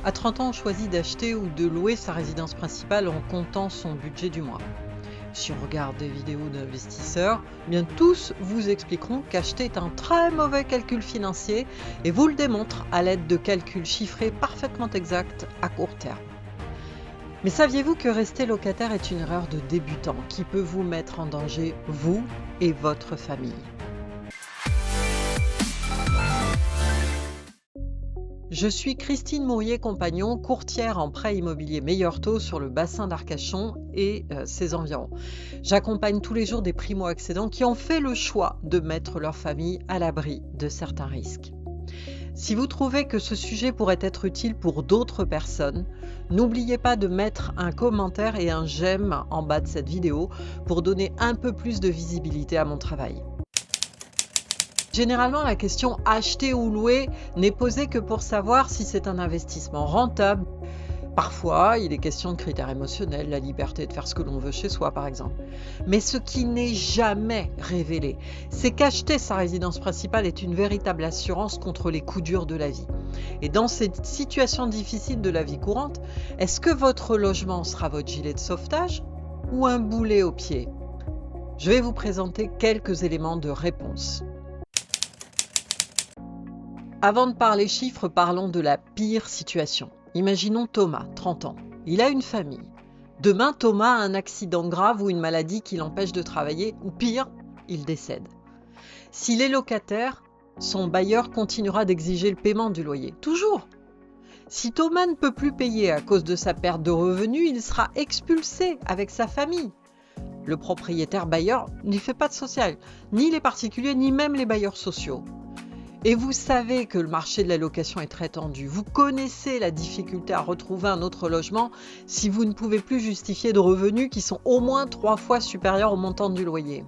À 30 ans, on choisit d'acheter ou de louer sa résidence principale en comptant son budget du mois. Si on regarde des vidéos d'investisseurs, bien tous vous expliqueront qu'acheter est un très mauvais calcul financier et vous le démontrent à l'aide de calculs chiffrés parfaitement exacts à court terme. Mais saviez-vous que rester locataire est une erreur de débutant qui peut vous mettre en danger, vous et votre famille ? Je suis Christine Mourier-Compagnon, courtière en prêt immobilier meilleur taux sur le bassin d'Arcachon et ses environs. J'accompagne tous les jours des primo-accédants qui ont fait le choix de mettre leur famille à l'abri de certains risques. Si vous trouvez que ce sujet pourrait être utile pour d'autres personnes, n'oubliez pas de mettre un commentaire et un j'aime en bas de cette vidéo pour donner un peu plus de visibilité à mon travail. Généralement, la question acheter ou louer n'est posée que pour savoir si c'est un investissement rentable. Parfois, il est question de critères émotionnels, la liberté de faire ce que l'on veut chez soi par exemple. Mais ce qui n'est jamais révélé, c'est qu'acheter sa résidence principale est une véritable assurance contre les coups durs de la vie. Et dans cette situation difficile de la vie courante, est-ce que votre logement sera votre gilet de sauvetage ou un boulet au pied ? Je vais vous présenter quelques éléments de réponse. Avant de parler chiffres, parlons de la pire situation. Imaginons Thomas, 30 ans. Il a une famille. Demain, Thomas a un accident grave ou une maladie qui l'empêche de travailler, ou pire, il décède. S'il est locataire, son bailleur continuera d'exiger le paiement du loyer. Toujours. Si Thomas ne peut plus payer à cause de sa perte de revenus, il sera expulsé avec sa famille. Le propriétaire bailleur n'y fait pas de social, ni les particuliers, ni même les bailleurs sociaux. Et vous savez que le marché de la location est très tendu. Vous connaissez la difficulté à retrouver un autre logement si vous ne pouvez plus justifier de revenus qui sont au moins 3 fois supérieurs au montant du loyer.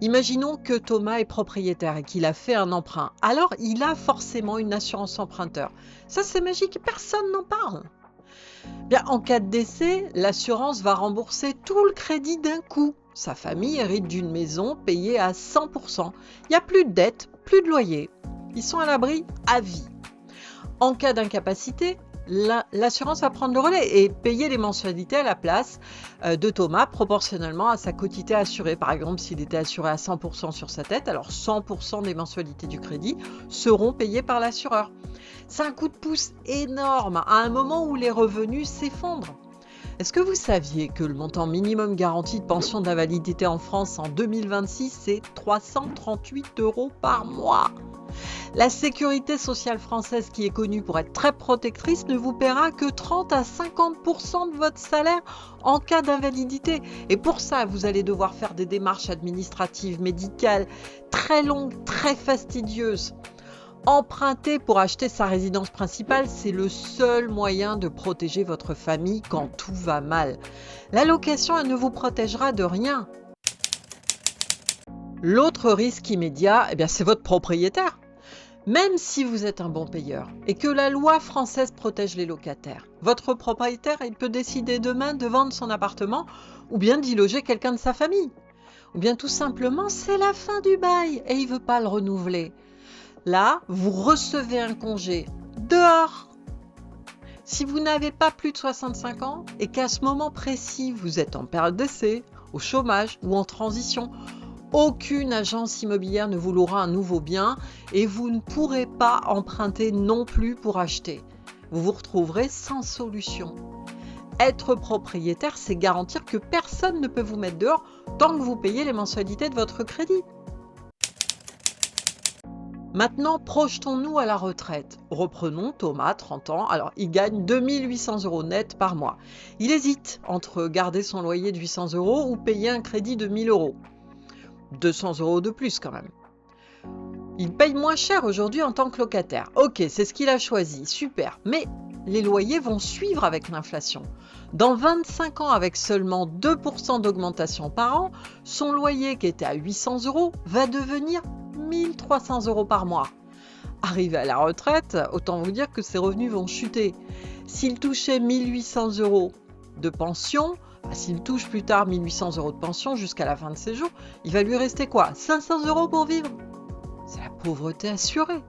Imaginons que Thomas est propriétaire et qu'il a fait un emprunt. Alors, il a forcément une assurance emprunteur. Ça, c'est magique, personne n'en parle. Bien, en cas de décès, l'assurance va rembourser tout le crédit d'un coup. Sa famille hérite d'une maison payée à 100%. Il n'y a plus de dette, plus de loyer. Ils sont à l'abri à vie. En cas d'incapacité, l'assurance va prendre le relais et payer les mensualités à la place de Thomas proportionnellement à sa quotité assurée. Par exemple, s'il était assuré à 100% sur sa tête, alors 100% des mensualités du crédit seront payées par l'assureur. C'est un coup de pouce énorme à un moment où les revenus s'effondrent. Est-ce que vous saviez que le montant minimum garanti de pension d'invalidité en France en 2026, c'est 338 € par mois ? La sécurité sociale française, qui est connue pour être très protectrice, ne vous paiera que 30 à 50% de votre salaire en cas d'invalidité. Et pour ça, vous allez devoir faire des démarches administratives, médicales, très longues, très fastidieuses. Emprunter pour acheter sa résidence principale, c'est le seul moyen de protéger votre famille quand tout va mal. La location, elle ne vous protégera de rien. L'autre risque immédiat, c'est votre propriétaire. Même si vous êtes un bon payeur et que la loi française protège les locataires, votre propriétaire, il peut décider demain de vendre son appartement ou bien d'y loger quelqu'un de sa famille. Ou bien tout simplement, c'est la fin du bail et il ne veut pas le renouveler. Là, vous recevez un congé dehors. Si vous n'avez pas plus de 65 ans et qu'à ce moment précis, vous êtes en période d'essai, au chômage ou en transition, aucune agence immobilière ne vous louera un nouveau bien et vous ne pourrez pas emprunter non plus pour acheter. Vous vous retrouverez sans solution. Être propriétaire, c'est garantir que personne ne peut vous mettre dehors tant que vous payez les mensualités de votre crédit. Maintenant, projetons-nous à la retraite. Reprenons Thomas, 30 ans. Alors, il gagne 2 800 € net par mois. Il hésite entre garder son loyer de 800 € ou payer un crédit de 1 000 €. 200 € de plus quand même. Il paye moins cher aujourd'hui en tant que locataire. Ok, c'est ce qu'il a choisi, super. Mais les loyers vont suivre avec l'inflation. Dans 25 ans, avec seulement 2% d'augmentation par an, son loyer qui était à 800 € va devenir 1 300 € par mois. Arrivé à la retraite, autant vous dire que ses revenus vont chuter. S'il touchait 1 800 € de pension, s'il touche plus tard 1 800 € de pension jusqu'à la fin de ses jours, il va lui rester quoi ? 500 € pour vivre ? C'est la pauvreté assurée.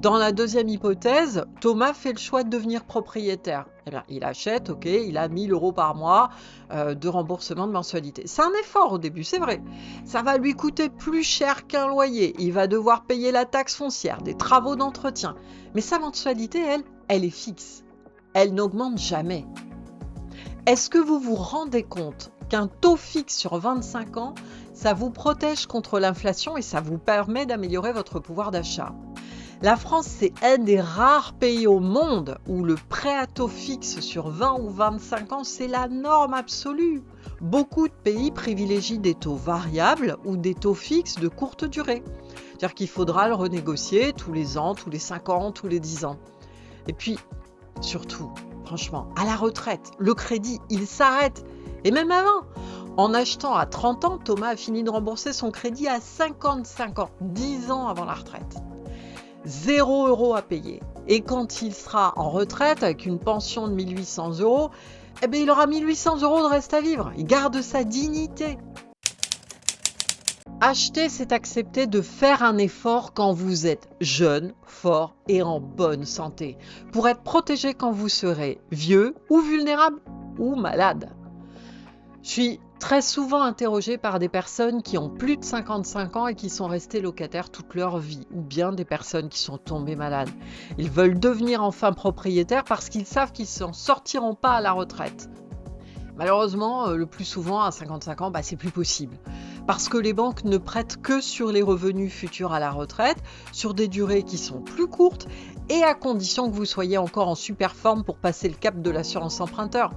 Dans la deuxième hypothèse, Thomas fait le choix de devenir propriétaire. Eh bien, il achète, ok, il a 1 000 € par mois de remboursement de mensualité. C'est un effort au début, c'est vrai. Ça va lui coûter plus cher qu'un loyer. Il va devoir payer la taxe foncière, des travaux d'entretien. Mais sa mensualité, elle est fixe. Elle n'augmente jamais. Est-ce que vous vous rendez compte qu'un taux fixe sur 25 ans, ça vous protège contre l'inflation et ça vous permet d'améliorer votre pouvoir d'achat? La France, c'est un des rares pays au monde où le prêt à taux fixe sur 20 ou 25 ans, c'est la norme absolue. Beaucoup de pays privilégient des taux variables ou des taux fixes de courte durée. C'est-à-dire qu'il faudra le renégocier tous les ans, tous les 5 ans, tous les 10 ans. Et puis, surtout, franchement, à la retraite, le crédit, il s'arrête. Et même avant, en achetant à 30 ans, Thomas a fini de rembourser son crédit à 55 ans, 10 ans avant la retraite. 0 € à payer. Et quand il sera en retraite avec une pension de 1 800 €, eh bien, il aura 1 800 € de reste à vivre. Il garde sa dignité. Acheter, c'est accepter de faire un effort quand vous êtes jeune, fort et en bonne santé, pour être protégé quand vous serez vieux ou vulnérable ou malade. Je suis très souvent interrogée par des personnes qui ont plus de 55 ans et qui sont restées locataires toute leur vie, ou bien des personnes qui sont tombées malades. Ils veulent devenir enfin propriétaires parce qu'ils savent qu'ils ne s'en sortiront pas à la retraite. Malheureusement, le plus souvent, à 55 ans, c'est plus possible. Parce que les banques ne prêtent que sur les revenus futurs à la retraite, sur des durées qui sont plus courtes, et à condition que vous soyez encore en super forme pour passer le cap de l'assurance emprunteur.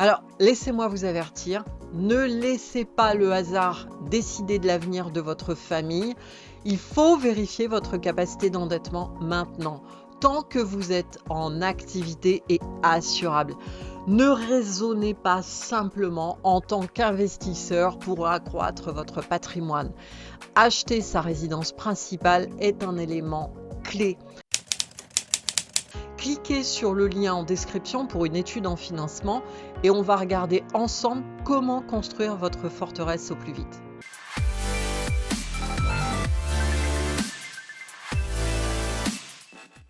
Alors, laissez-moi vous avertir, ne laissez pas le hasard décider de l'avenir de votre famille. Il faut vérifier votre capacité d'endettement maintenant, tant que vous êtes en activité et assurable. Ne raisonnez pas simplement en tant qu'investisseur pour accroître votre patrimoine. Acheter sa résidence principale est un élément clé. Cliquez sur le lien en description pour une étude en financement et on va regarder ensemble comment construire votre forteresse au plus vite.